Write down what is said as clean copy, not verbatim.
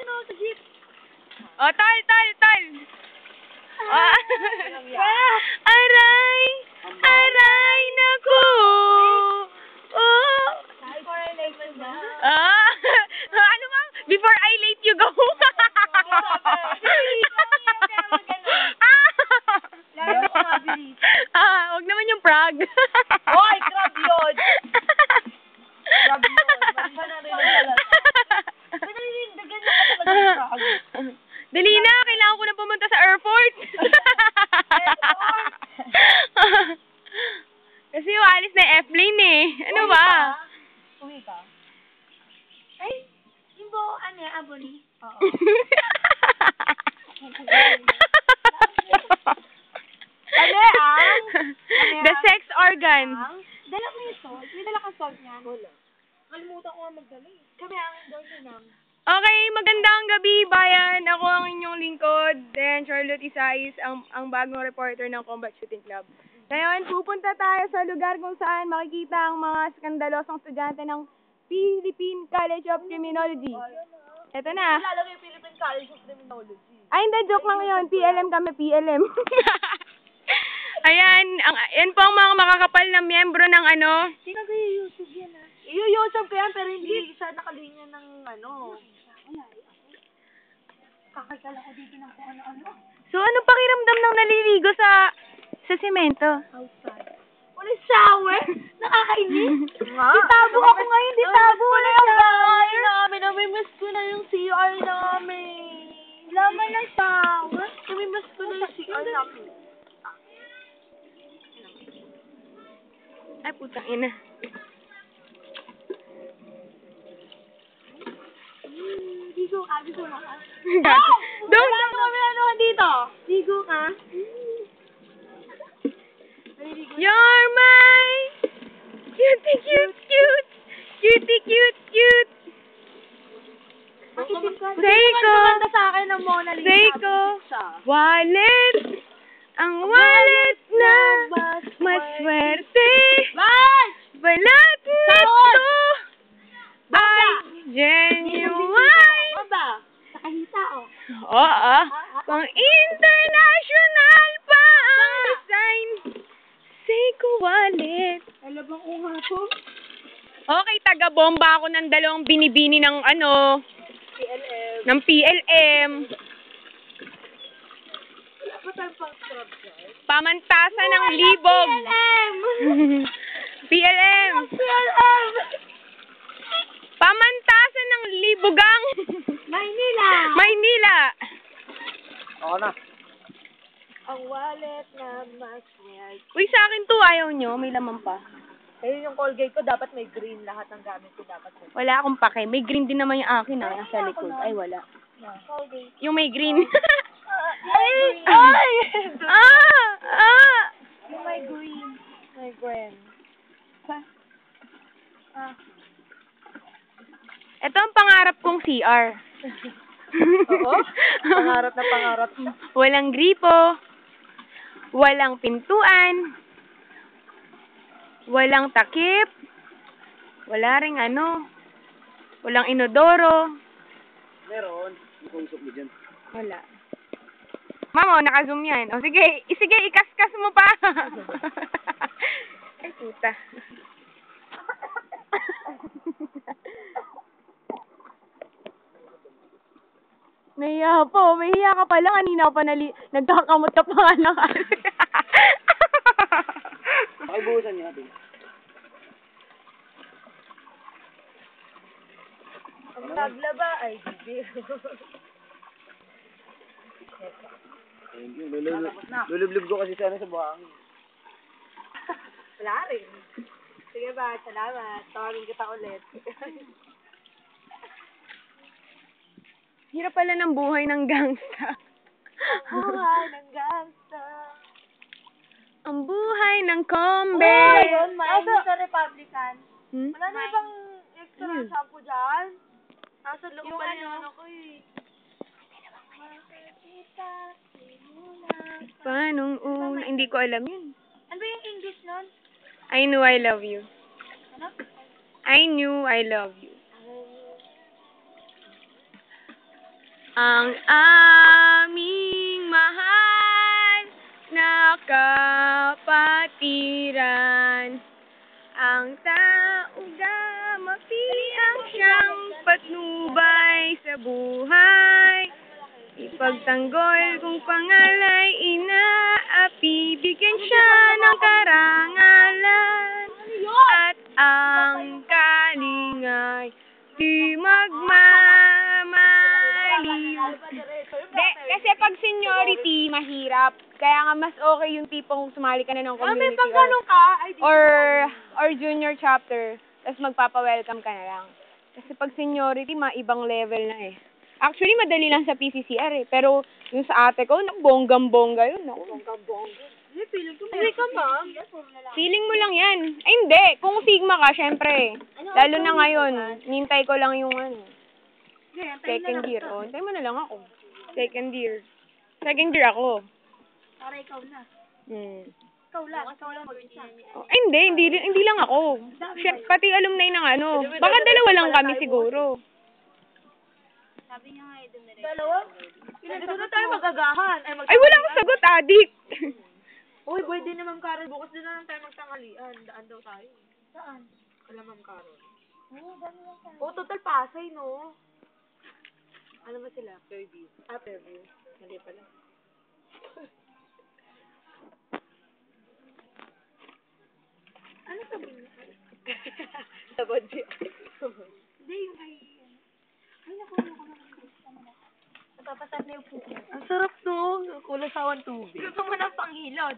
yun o, sa jeep. Oh, tol! Ah. Aray! Aray! Naku! Oh! Ah! Ano bang? Before I late you go. Wag naman yung prag. Hoy, crab yun! Crab yun. Mali ba natin nagdala? Ba't nalilindagan niya ka talaga yung crab? Dali na, kailangan ko na pumunta sa airport. Kasi alis na F-lane eh. Ano ba? Uwi ka? Ay, yung bo, ano yan, aboni? Oo. The sex organ. Dala mo yung salt? May dala kang salt niyan? Wala. Kalimutan ko nga magdala eh. Kami ang doon lang. Okay, magandang gabi, bayan. Ako ang inyong lingkod. Then, Charlotte Isais, ang bagong reporter ng Combat Shooting Club. Ngayon, pupunta tayo sa lugar kung saan makikita ang mga skandalosong estudyante ng Philippine College of Criminology. Ito na. Lalagay yung Philippine College of Criminology. Ay, hindi. Joke lang yun. PLM kami. PLM. Ayan. Yan po ang mga makakapal na miyembro ng ano. Hindi na kayo YouTube yan ah. I-YouTube ko yan pero hindi siya nakalinya ng ano. Kakakala ko dito ng kung ano-ano. So, ano pakiramdam ng naliligo sa semento? Outside. Walang shower? Nakakainis? Nga? Ditabo ako ngayon. Ditabo. Walang shower namin. Namimiss ko na yung CR namin. Laman ng shower? Namimiss ko na yung CR namin. Ay, putang ina. Digo ka? Gusto mo ka? Doon! Wala kami ano dito. Digo ka? You're my cutie cute. Seiko. Kumanta sa akin ng Mona Lisa. Seiko. Wallet. Ang wallet na maswerte. Balat nito ay genuine. Baba. Nakahita oh. Oo. Pang international pa ang design. Seiko wallet. Alabang ko nga po. Okay, taga-bomba ako ng dalawang binibini ng ano, PLM. ng PLM. Ba't ang pang-scrub dyan? Pamantasan ng libog. PLM. PLM! Pamantasan ng libogang. Maynila. Ako na. Ang wallet na maswerte. Uy, sa akin to, ayaw nyo. May laman pa. Ayun yung Colgate ko, dapat may green. Lahat ng gamit ko dapat may green. Wala akong pake. May green din naman yung akin, nasa likod. Ay, wala. Colgate. Yung may green. Ay! Yung may green. May green. Ito ang pangarap kong CR. Oo? Pangarap na pangarap. Walang gripo. Walang pintuan. Walang takip. Wala ring ano. Walang inodoro. Meron. Hindi ko usap mo dyan. Wala. Mamo, naka-zoom yan. O sige, ikaskas mo pa. Ay, puta. Nahiya po. Mahiya ka pala. Kanina pa nagkakamot ka pa nga lang. Pakibuhusan niyo natin. Ang naglaba ay bibir. Thank you. Lulublog ko kasi sana sa buhangin. Wala rin. Sige ba, salamat. Tawagin kita ulit. Hirap pala ng buhay ng gangsta. Buhay ng gangsta. Ang buhay ng kombe. Ayun, sa Republican. Wala na ibang extra shampoo dyan. Nasa loob pa rin yung ano ko eh. Paanong una? Hindi ko alam yun. Ano ba yung English nun? I knew I love you. Ano? I knew I love you. ang aming mahal na kapatiran. Ang tauga mapiang siyang patnubay sa buhay. Ipagtanggol kung pangalay inaapi, bigyan siya ng karangalan. At ang kalingay di magmamaliw. Kasi pag seniority, mahirap. Kaya nga mas okay yung tipong sumali ka na ng community or junior chapter, tapos magpapa-welcome ka na lang. Kasi pag seniority, ibang level na eh. Actually, madali lang sa PCCR eh. Pero yung sa ate ko, bonggang-bongga yun. Bonggang-bongga. Hindi ka, ma'am. Feeling mo lang yan. Ay, hindi. Kung Sigma ka, syempre. Lalo na ngayon, nintay ko lang yung second year. O, hintay mo na lang ako. Second year. Second year ako. Para ikaw na. Ikaw lang mag-isa. Oh, ay, hindi lang ako. Pati alumni ng baka dalawa lang kami siguro. Sabi niya nga doon na rin. Dalawa? Doon na tayo magagahan. Ay, wala akong sagot, adik. Uy, boy din na Ma'am Carol. Bukas din na lang tayo magtanghalian. Daan daw tayo. Saan? Kala Ma'am Carol. Total Pasay, no? Ano ba sila? Fairview. Fairview. Hindi pala. Ano sabi niya? Sabod siya. Hindi, yung ay, naku. Napapasad na yung puso. Ang sarap no. Kulasawan tubig. Gusto mo ng panghilod.